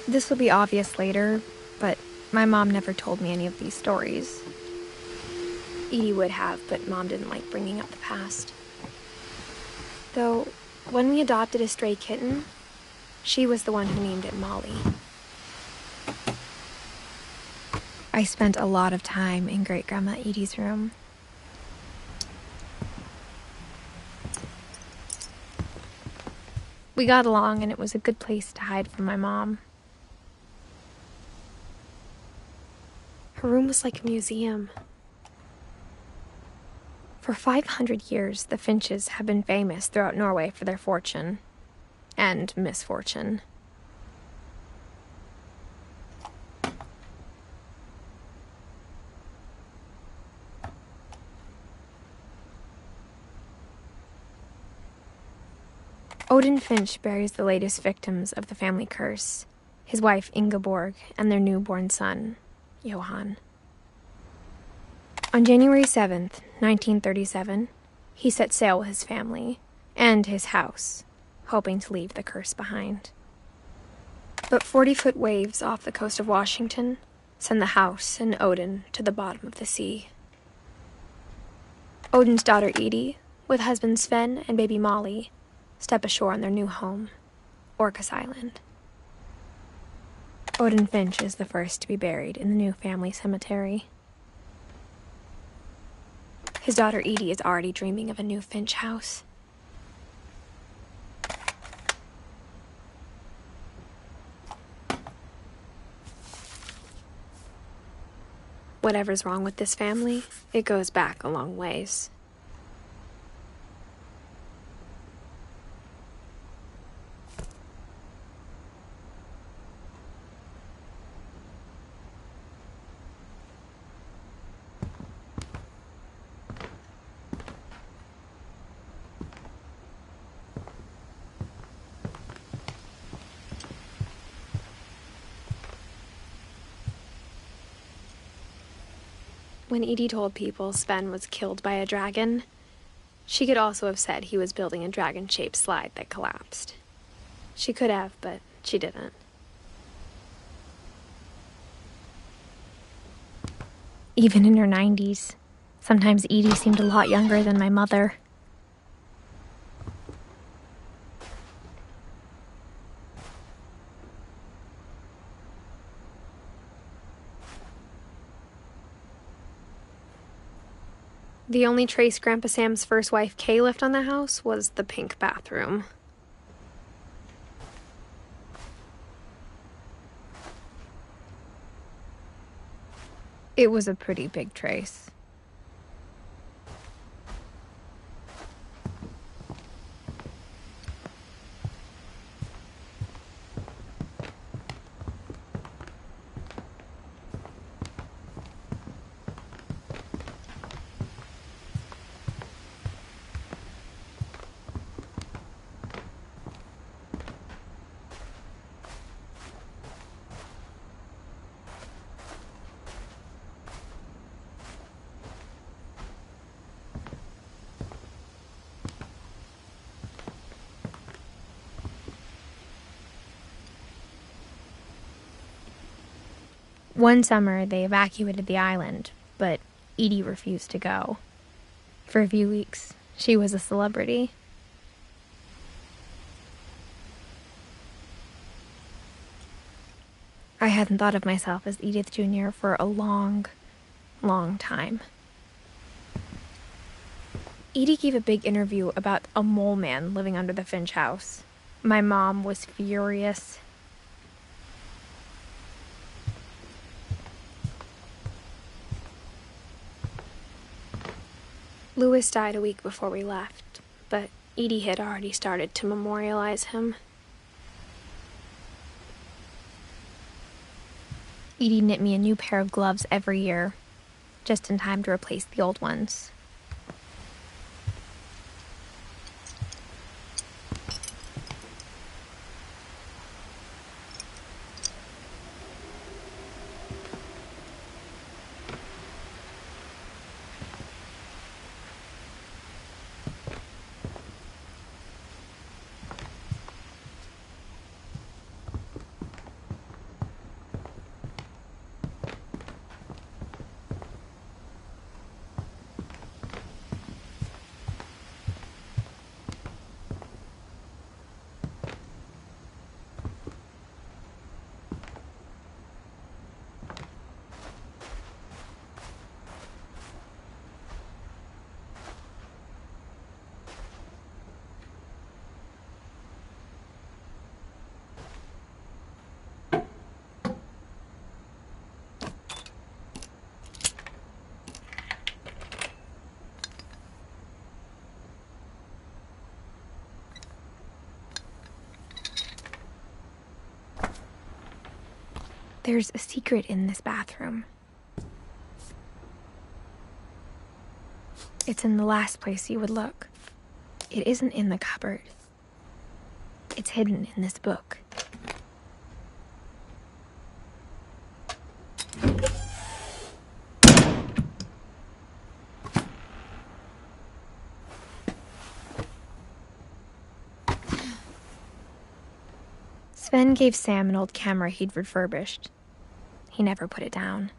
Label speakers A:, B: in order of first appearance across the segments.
A: This will be obvious later, but my mom never told me any of these stories. Edie would have, but Mom didn't like bringing up the past. Though, when we adopted a stray kitten, she was the one who named it Molly. I spent a lot of time in Great-Grandma Edie's room. We got along, and it was a good place to hide from my mom. Her room was like a museum. For 500 years, the Finches have been famous throughout Norway for their fortune and misfortune. Odin Finch buries the latest victims of the family curse, his wife Ingeborg and their newborn son, Johan. On January 7th, 1937, he set sail with his family and his house, hoping to leave the curse behind. But 40-foot waves off the coast of Washington send the house and Odin to the bottom of the sea. Odin's daughter Edie, with husband Sven and baby Molly, step ashore on their new home, Orcas Island. Odin Finch is the first to be buried in the new family cemetery. His daughter Edie is already dreaming of a new Finch house. Whatever's wrong with this family, it goes back a long ways. When Edie told people Sven was killed by a dragon, she could also have said he was building a dragon-shaped slide that collapsed. She could have, but she didn't. Even in her 90s, sometimes Edie seemed a lot younger than my mother. The only trace Grandpa Sam's first wife, Kay, left on the house was the pink bathroom. It was a pretty big trace. One summer, they evacuated the island, but Edie refused to go. For a few weeks, she was a celebrity. I hadn't thought of myself as Edith Jr. for a long, long time. Edie gave a big interview about a mole man living under the Finch house. My mom was furious. Louis died a week before we left, but Edie had already started to memorialize him. Edie knit me a new pair of gloves every year, just in time to replace the old ones. There's a secret in this bathroom. It's in the last place you would look. It isn't in the cupboard. It's hidden in this book. Sven gave Sam an old camera he'd refurbished. He never put it down.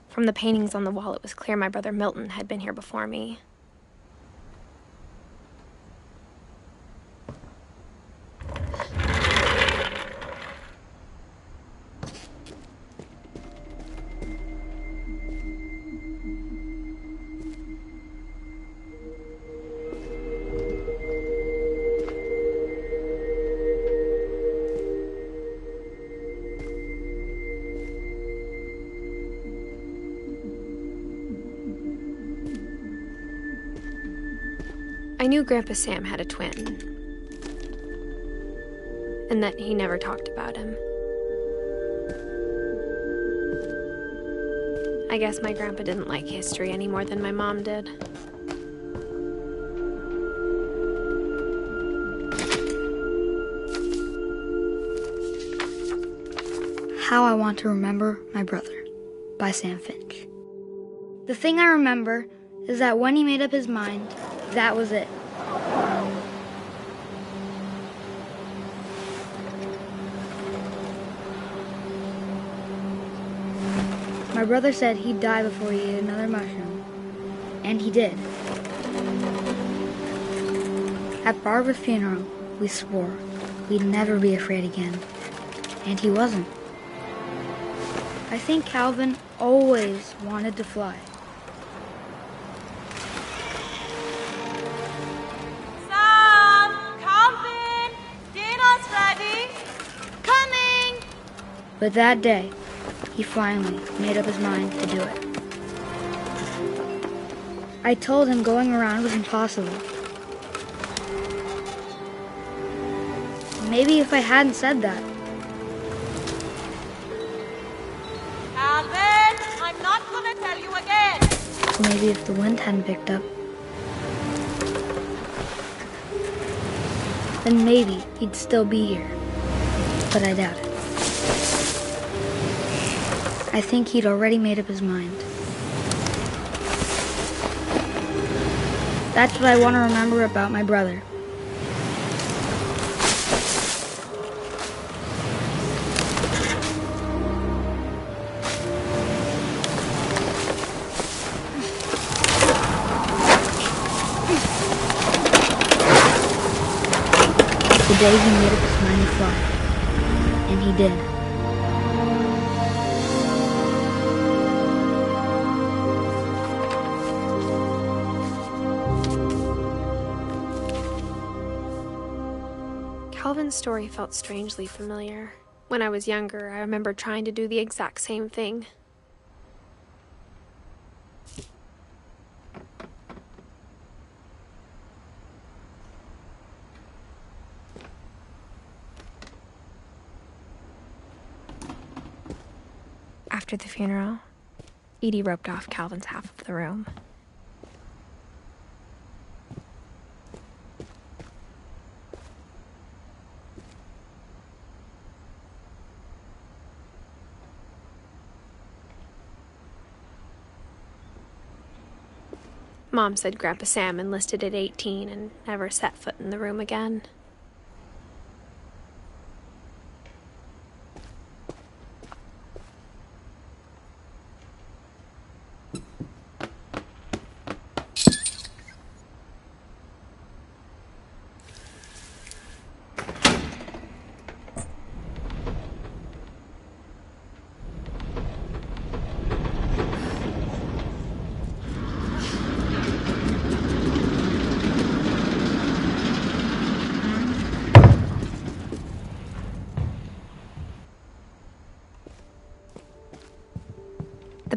A: From the paintings on the wall, it was clear my brother Milton had been here before me. I knew Grandpa Sam had a twin, and that he never talked about him. I guess my grandpa didn't like history any more than my mom did.
B: How I Want to Remember My Brother by Sam Finch. The thing I remember is that when he made up his mind, that was it. My brother said he'd die before he ate another mushroom, and he did. At Barbara's funeral, we swore we'd never be afraid again, and he wasn't. I think Calvin always wanted to fly. But that day, he finally made up his mind to do it. I told him going around was impossible. Maybe if I hadn't said that.
C: Alvin, I'm not gonna tell you again.
B: Maybe if the wind hadn't picked up. Then maybe he'd still be here. But I doubt it. I think he'd already made up his mind. That's what I want to remember about my brother. The day he made up his mind to fly. And he did.
A: Calvin's story felt strangely familiar. When I was younger, I remember trying to do the exact same thing. After the funeral, Edie roped off Calvin's half of the room. Mom said Grandpa Sam enlisted at 18 and never set foot in the room again.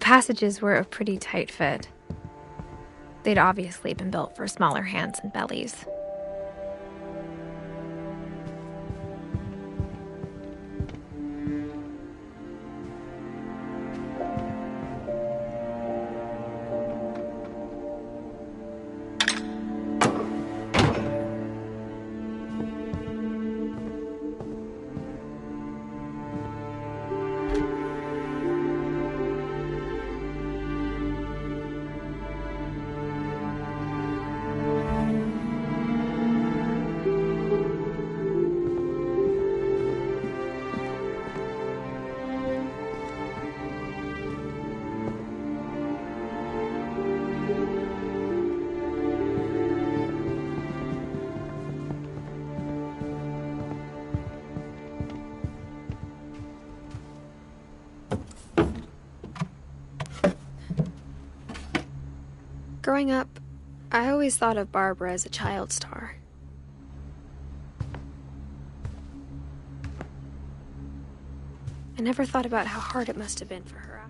A: passages were a pretty tight fit. They'd obviously been built for smaller hands and bellies. Growing up, I always thought of Barbara as a child star. I never thought about how hard it must have been for her.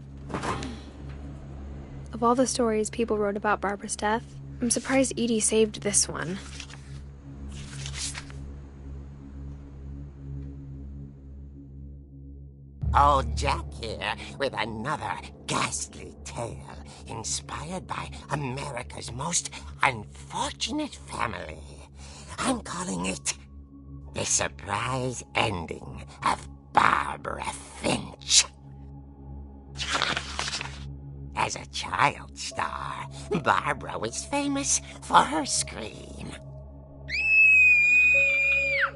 A: Of all the stories people wrote about Barbara's death, I'm surprised Edie saved this one.
D: Old Jack here with another ghastly tale inspired by America's most unfortunate family. I'm calling it The Surprise Ending of Barbara Finch. As a child star, Barbara was famous for her scream.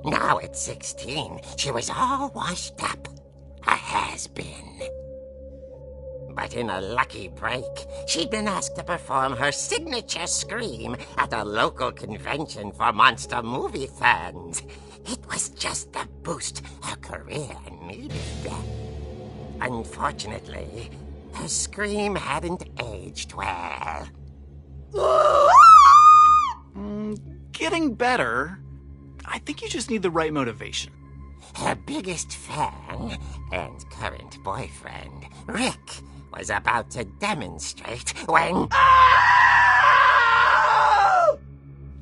D: Now at 16, she was all washed up. A has-been. But in a lucky break, she'd been asked to perform her signature scream at a local convention for monster movie fans. It was just the boost her career needed. Unfortunately, her scream hadn't aged well.
E: Getting better. I think you just need the right motivation.
D: Her biggest fan and current boyfriend, Rick, was about to demonstrate when...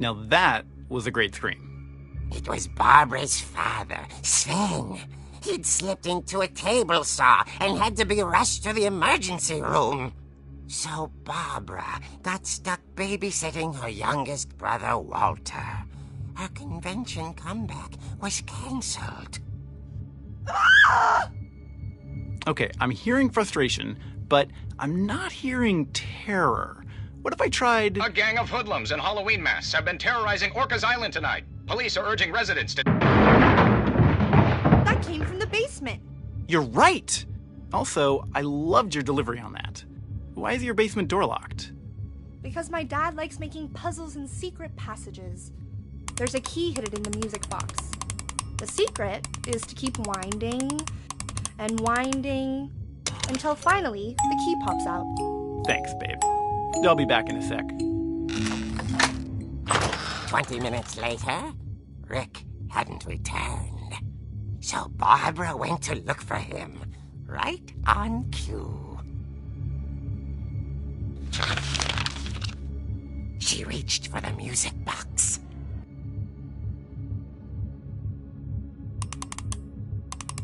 E: Now that was a great scream.
D: It was Barbara's father, Sven. He'd slipped into a table saw and had to be rushed to the emergency room. So Barbara got stuck babysitting her youngest brother, Walter. Her convention comeback was cancelled.
E: Okay, I'm hearing frustration, but I'm not hearing terror. What if I tried...
F: A gang of hoodlums in Halloween masks have been terrorizing Orcas Island tonight. Police are urging residents to...
C: That came from the basement.
E: You're right! Also, I loved your delivery on that. Why is your basement door locked?
G: Because my dad likes making puzzles and secret passages. There's a key hidden in the music box. The secret is to keep winding and winding until finally the key pops out.
E: Thanks, babe. I'll be back in a sec.
D: 20 minutes later, Rick hadn't returned. So Barbara went to look for him, right on cue. She reached for the music box.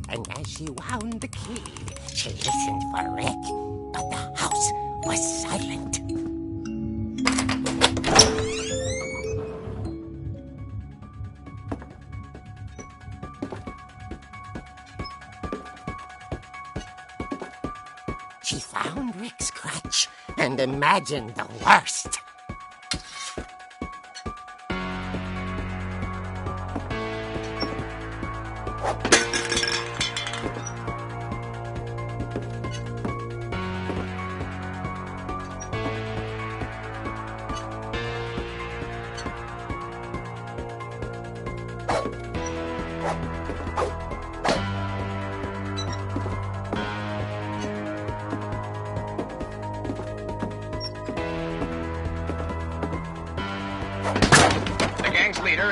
D: And as she wound the key, she listened for Rick, but the house was silent. She found Rick's crutch and imagined the worst.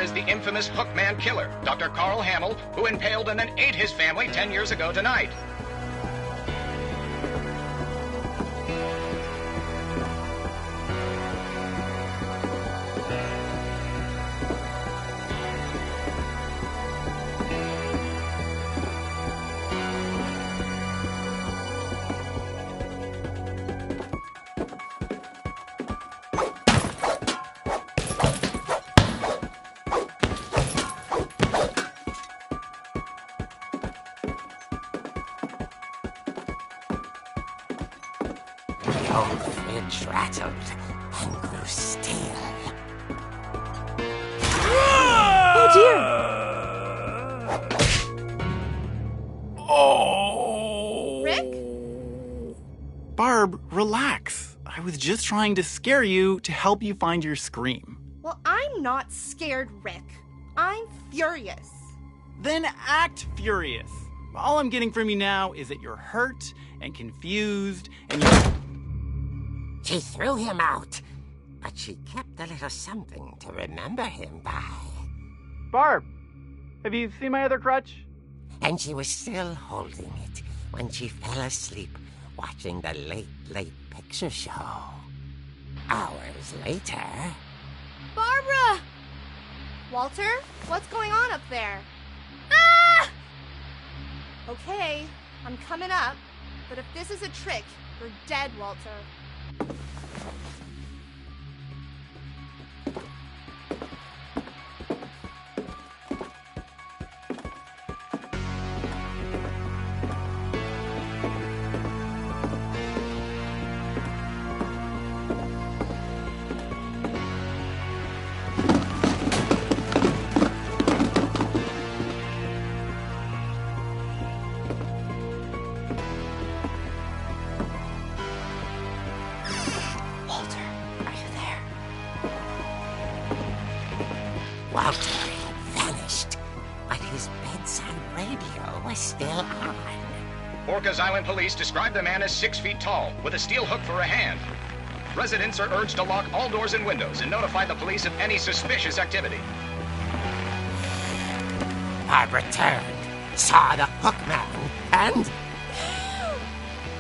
F: Is the infamous Hookman killer, Dr. Carl Hamill, who impaled and then ate his family 10 years ago tonight.
D: The old fridge rattled and grew still.
A: Oh dear!
E: Oh!
G: Rick?
E: Barb, relax. I was just trying to scare you to help you find your scream.
G: Well, I'm not scared, Rick. I'm furious.
E: Then act furious. All I'm getting from you now is that you're hurt and confused and you're...
D: She threw him out, but she kept a little something to remember him by.
E: Barb, have you seen my other crutch?
D: And she was still holding it when she fell asleep watching the late picture show. Hours later...
G: Barbara! Walter, what's going on up there? Ah! Okay, I'm coming up, but if this is a trick, you're dead, Walter.
D: Walter had vanished, but his bedside radio was still on.
F: Orcas Island police describe the man as 6 feet tall, with a steel hook for a hand. Residents are urged to lock all doors and windows and notify the police of any suspicious activity.
D: Barbara turned, saw the hook man, and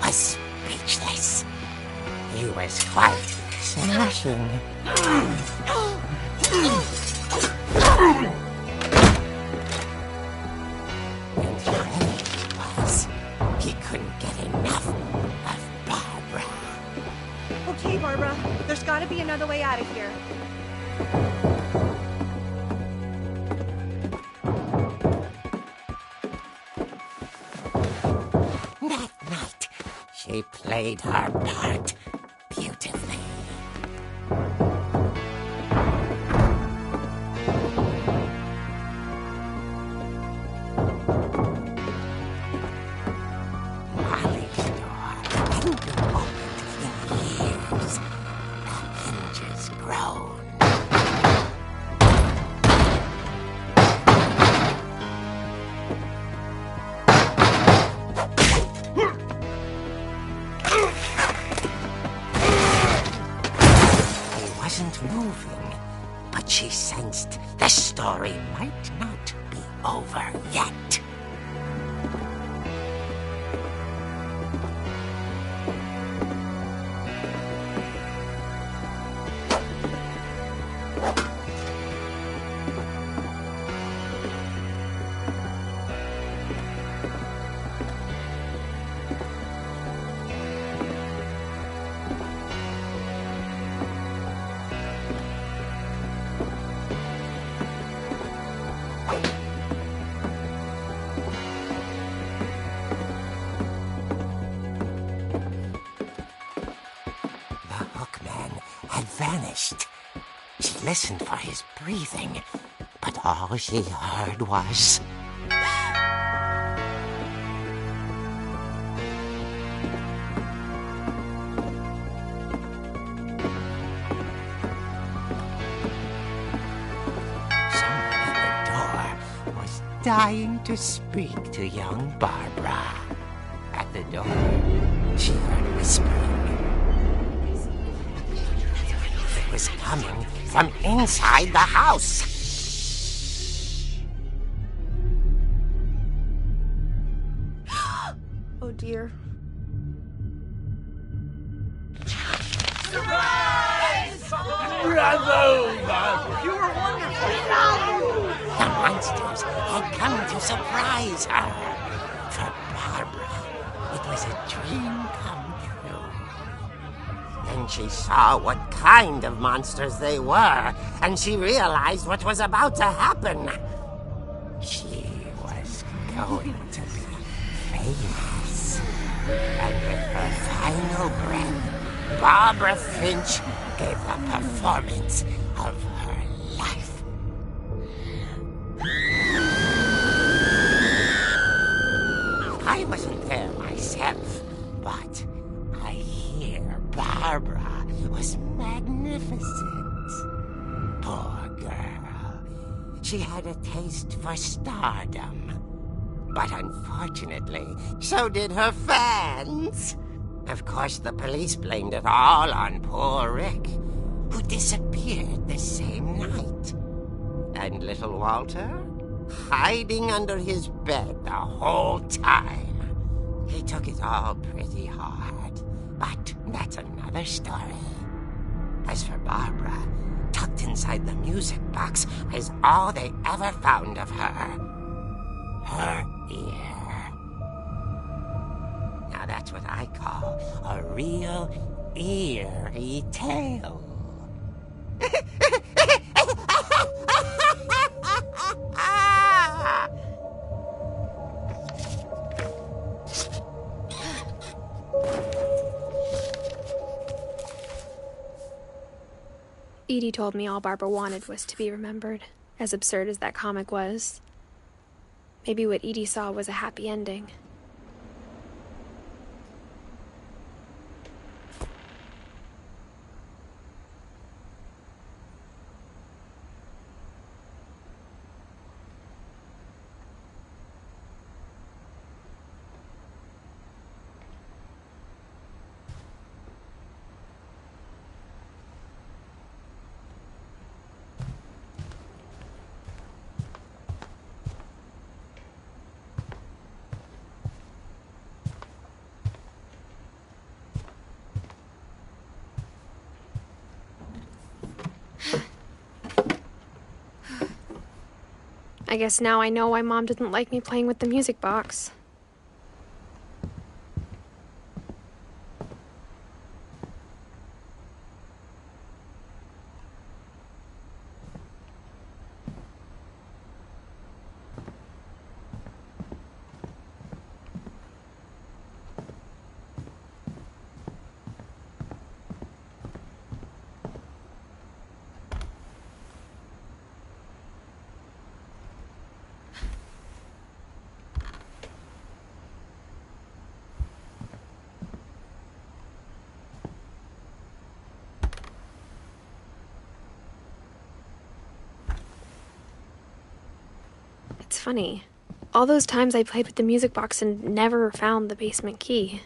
D: was speechless. He was quite smashing. And he was. He couldn't get enough of Barbara.
G: Okay, Barbara, there's gotta be another way out of here.
D: That night, she played her part beautifully. Molly's door hadn't been opened in years. The hinges groaned. He wasn't moving, but she sensed the story might not be over yet. The hookman had vanished. She listened for his breathing, but all she heard was... Someone at the door was dying to speak to young Barbara. At the door, she heard whispering. It was coming from inside the house.
G: Oh dear.
C: Surprise!
H: Bravo, Barbara! You were wonderful!
D: The monsters had come to surprise her. For Barbara, it was a dream come true. Then she saw what kind of monsters they were, and she realized what was about to happen. She was going to be famous. And with her final breath, Barbara Finch gave the performance of her life. I wasn't there myself, but I hear Barbara was magnificent. Poor girl. She had a taste for stardom. But unfortunately, so did her fans. Of course, the police blamed it all on poor Rick, who disappeared the same night. And little Walter? Hiding under his bed the whole time. He took it all pretty hard, but that's another story. As for Barbara, tucked inside the music box is all they ever found of her. Her ear. Now that's what I call a real eerie tale.
A: Edie told me all Barbara wanted was to be remembered, as absurd as that comic was. Maybe what Edie saw was a happy ending. I guess now I know why Mom didn't like me playing with the music box. It's funny. All those times I played with the music box and never found the basement key.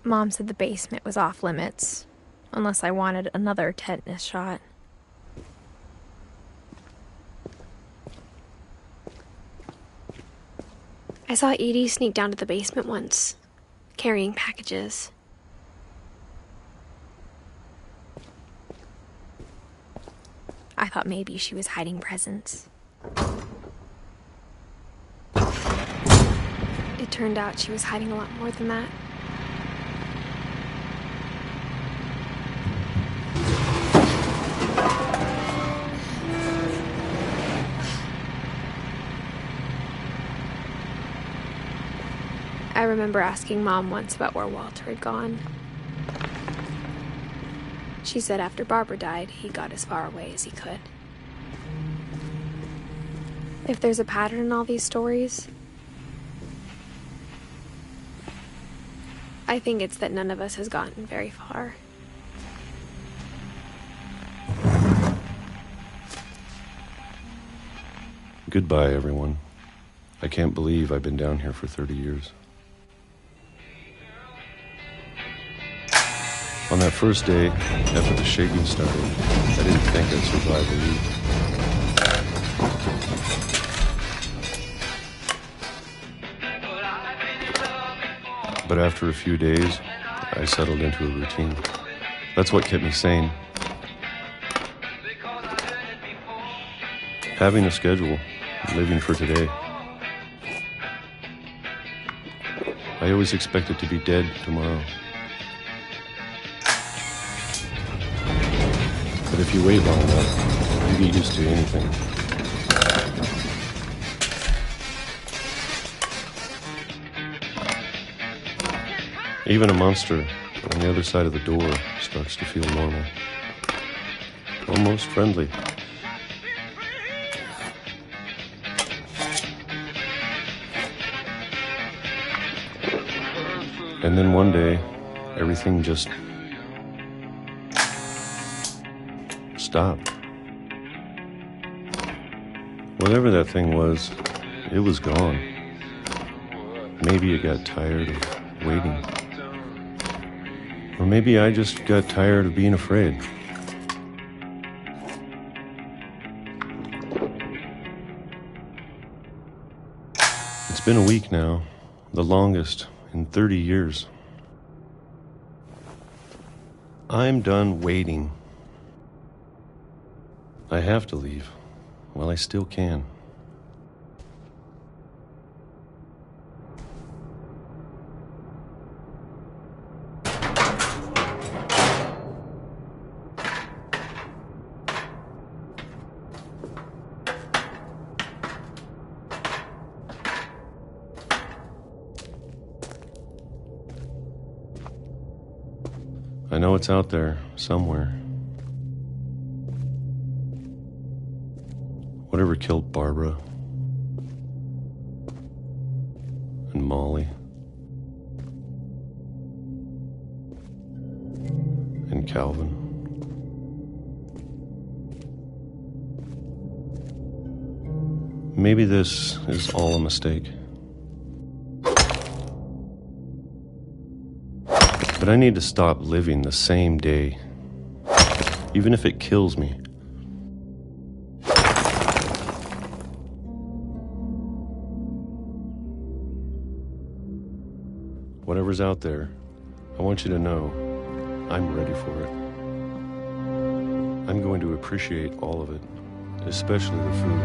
A: Mom said the basement was off limits, unless I wanted another tetanus shot. I saw Edie sneak down to the basement once, carrying packages. I thought maybe she was hiding presents. It turned out she was hiding a lot more than that. I remember asking Mom once about where Walter had gone. She said after Barbara died, he got as far away as he could. If there's a pattern in all these stories, I think it's that none of us has gotten very far.
I: Goodbye, everyone. I can't believe I've been down here for 30 years. On that first day, after the shaking started, I didn't think I'd survive a week. But after a few days, I settled into a routine. That's what kept me sane. Having a schedule, living for today. I always expected to be dead tomorrow. But if you wait long enough, you get used to anything. Even a monster on the other side of the door starts to feel normal. Almost friendly. And then one day, everything just stopped. Whatever that thing was, it was gone. Maybe it got tired of waiting. Or maybe I just got tired of being afraid. It's been a week now, the longest in 30 years. I'm done waiting. I have to leave while I still can. I know it's out there somewhere. Whatever killed Barbara and Molly and Calvin. Maybe this is all a mistake. But I need to stop living the same day, even if it kills me. Whatever's out there, I want you to know I'm ready for it. I'm going to appreciate all of it, especially the food.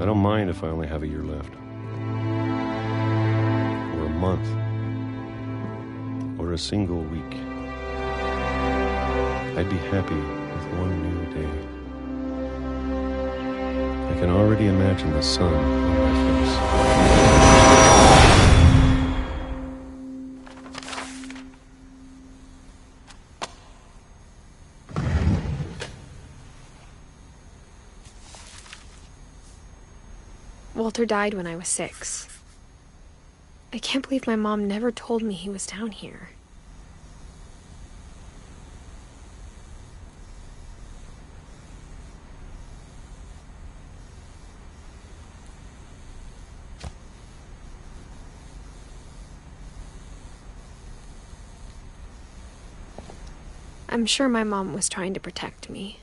I: I don't mind if I only have a year left. Or a month. Or a single week. I'd be happy with one new day. I can already imagine the sun on my face.
A: Walter died when I was 6. I can't believe my mom never told me he was down here. I'm sure my mom was trying to protect me.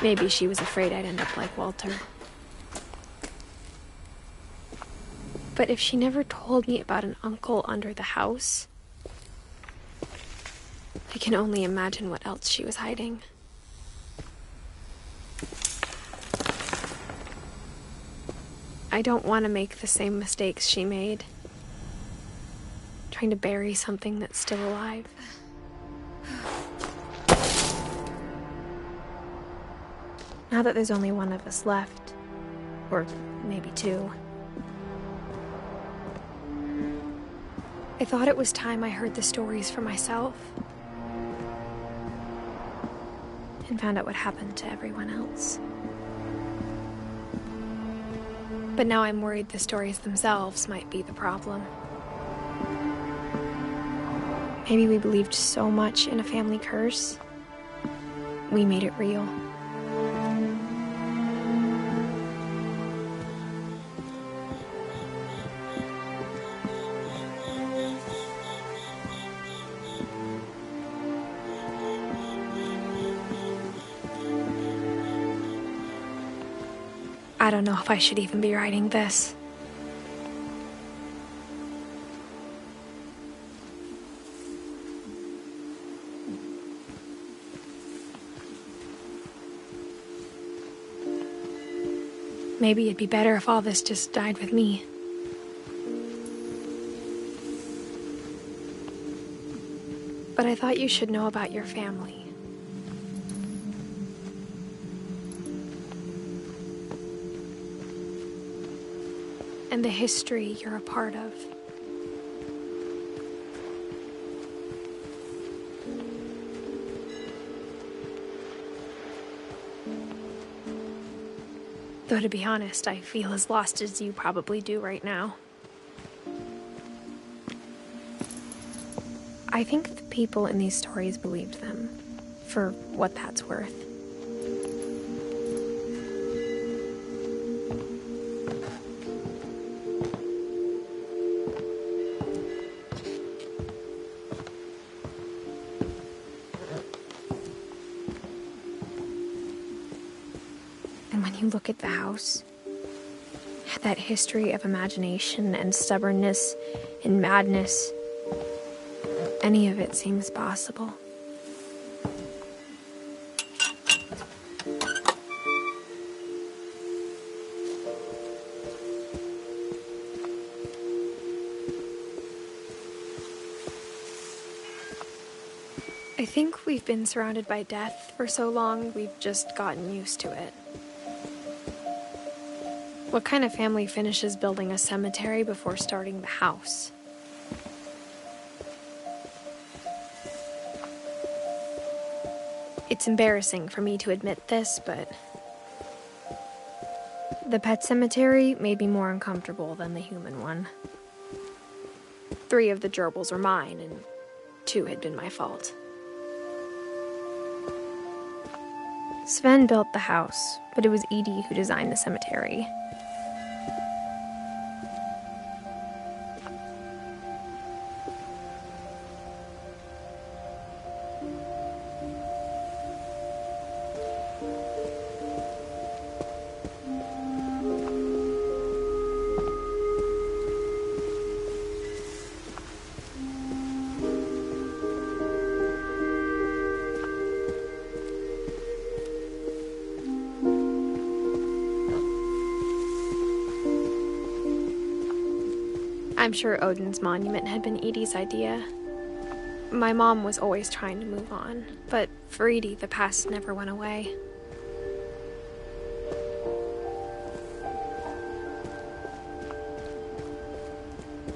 A: Maybe she was afraid I'd end up like Walter. But if she never told me about an uncle under the house, I can only imagine what else she was hiding. I don't want to make the same mistakes she made, trying to bury something that's still alive. Now that there's only one of us left, or maybe two, I thought it was time I heard the stories for myself and found out what happened to everyone else. But now I'm worried the stories themselves might be the problem. Maybe we believed so much in a family curse, we made it real. I don't know if I should even be writing this. Maybe it'd be better if all this just died with me. But I thought you should know about your family. And the history you're a part of. Though to be honest, I feel as lost as you probably do right now. I think the people in these stories believed them, for what that's worth. And when you look at the house, that history of imagination and stubbornness and madness, any of it seems possible. I think we've been surrounded by death for so long, we've just gotten used to it. What kind of family finishes building a cemetery before starting the house? It's embarrassing for me to admit this, but the pet cemetery made me more uncomfortable than the human one. 3 of the gerbils were mine, and 2 had been my fault. Sven built the house, but it was Edie who designed the cemetery. I'm sure Odin's monument had been Edie's idea. My mom was always trying to move on, but for Edie, the past never went away.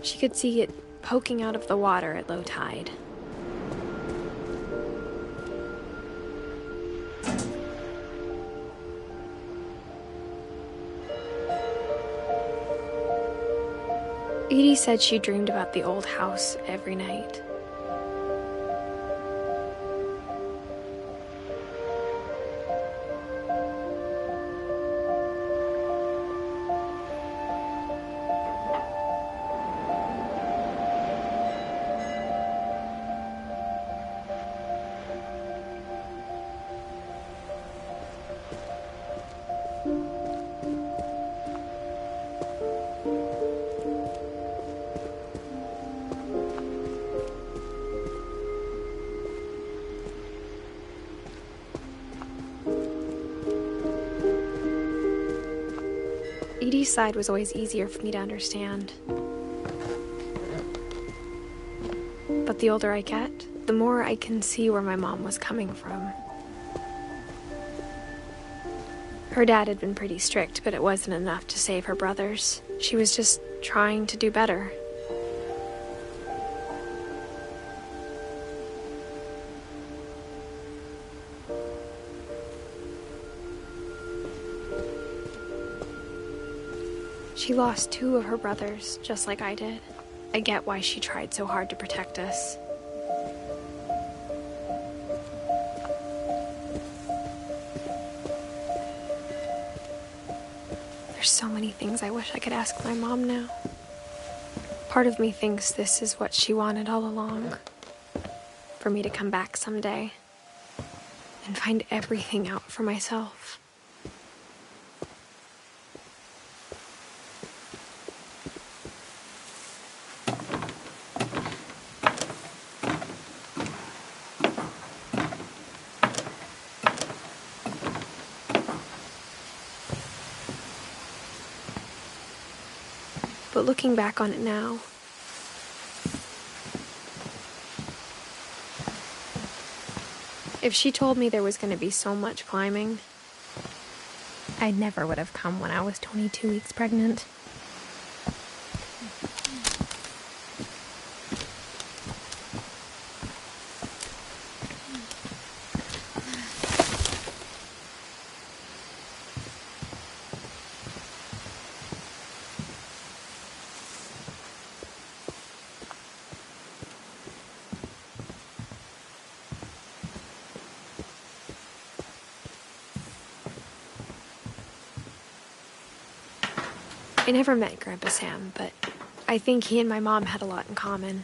A: She could see it poking out of the water at low tide. Edie said she dreamed about the old house every night. Edie's side was always easier for me to understand. But the older I get, the more I can see where my mom was coming from. Her dad had been pretty strict, but it wasn't enough to save her brothers. She was just trying to do better. She lost 2 of her brothers, just like I did. I get why she tried so hard to protect us. There's so many things I wish I could ask my mom now. Part of me thinks this is what she wanted all along. For me to come back someday and find everything out for myself. But looking back on it now, if she told me there was going to be so much climbing, I never would have come when I was 22 weeks pregnant. I never met Grandpa Sam, but I think he and my mom had a lot in common.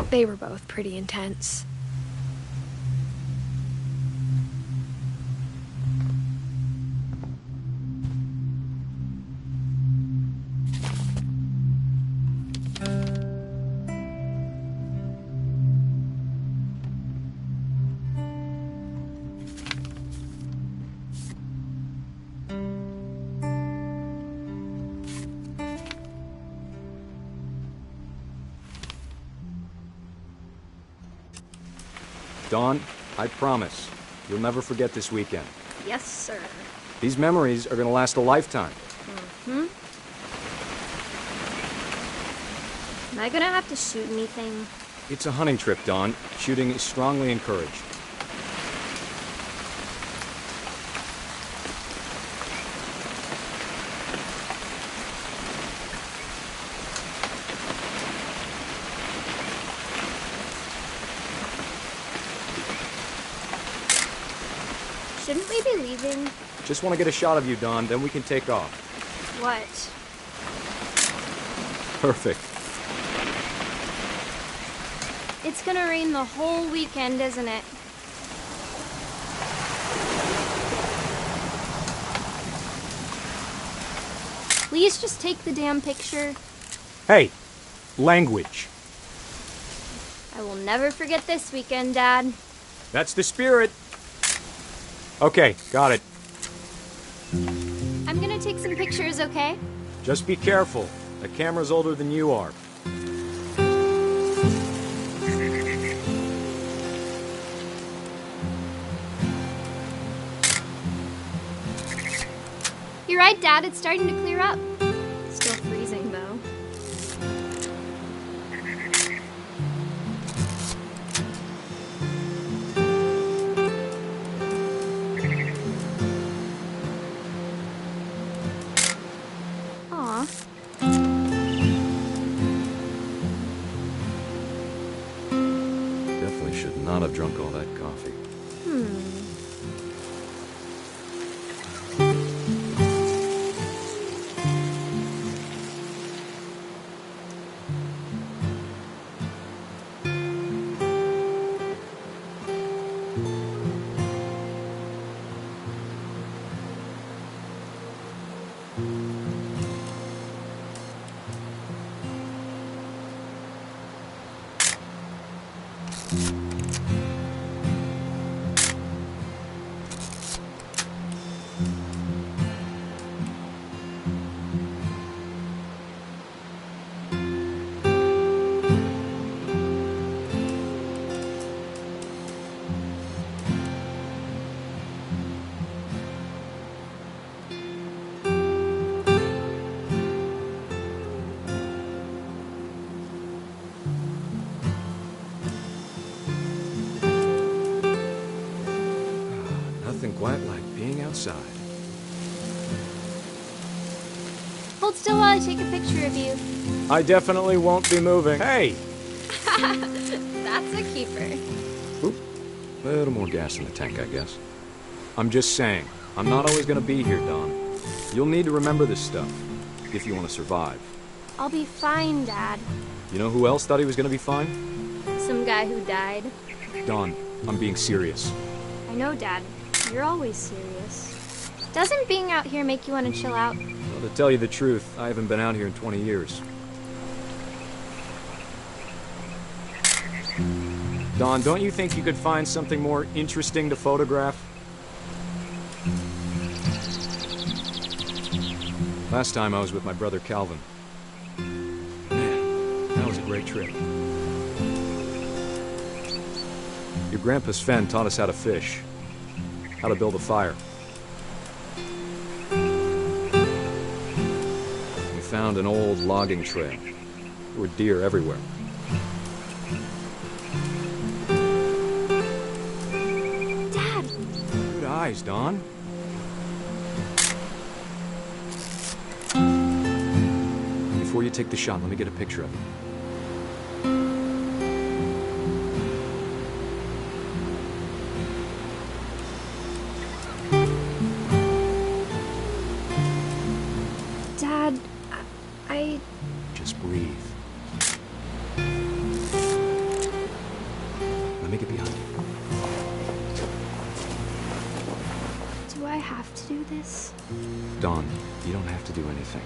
A: They were both pretty intense.
J: Dawn, I promise, you'll never forget this weekend.
K: Yes, sir.
J: These memories are gonna last a lifetime.
K: Mm-hmm. Am I gonna have to shoot anything?
J: It's a hunting trip, Dawn. Shooting is strongly encouraged.
K: Shouldn't we be leaving?
J: Just want to get a shot of you, Dawn, then we can take off.
K: What?
J: Perfect.
K: It's gonna rain the whole weekend, isn't it? Please just take the damn picture.
J: Hey, language.
K: I will never forget this weekend, Dad.
J: That's the spirit. Okay, got it.
K: I'm gonna take some pictures, okay?
J: Just be careful. The camera's older than you are.
K: You're right, Dad. It's starting to clear up. Still freezing, though. Aw.
J: Definitely should not have drunk all that coffee. Nothing quite like being outside.
K: Hold still while I take a picture of you.
J: I definitely won't be moving. Hey!
K: That's a keeper.
J: Oop. A little more gas in the tank, I guess. I'm just saying, I'm not always gonna be here, Dawn. You'll need to remember this stuff, if you want to survive.
K: I'll be fine, Dad.
J: You know who else thought he was gonna be fine?
K: Some guy who died.
J: Dawn, I'm being serious.
K: I know, Dad. You're always serious. Doesn't being out here make you want to chill out?
J: Well, to tell you the truth, I haven't been out here in 20 years. Dawn, don't you think you could find something more interesting to photograph? Last time I was with my brother Calvin. Man, that was a great trip. Your grandpa Sven taught us how to fish, how to build a fire. We found an old logging trail. There were deer everywhere.
K: Dad!
J: Good eyes, Dawn. Before you take the shot, let me get a picture of you.
A: Dad, I...
J: Just breathe. Let me get behind you.
A: Do I have to do this?
J: Dawn, you don't have to do anything.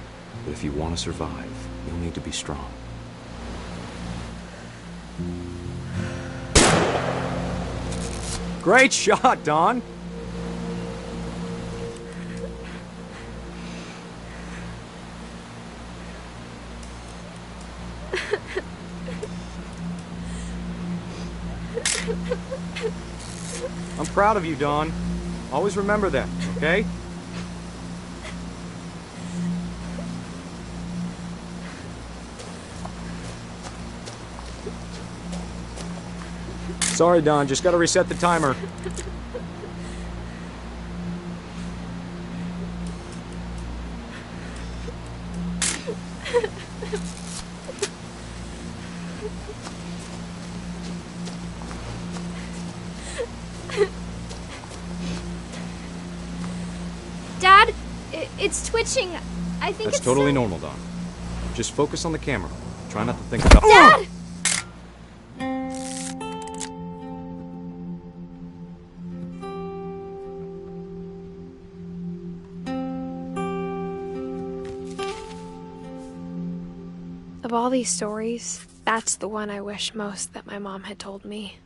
J: But if you want to survive, you'll need to be strong. Great shot, Dawn! I'm proud of you, Dawn. Always remember that, okay? Sorry, Dawn, just gotta reset the timer.
K: Dad, it's twitching. I think
J: That's
K: it's
J: totally normal, Dawn. Just focus on the camera. Try not to think about—
K: Dad!
A: Of all these stories, that's the one I wish most that my mom had told me.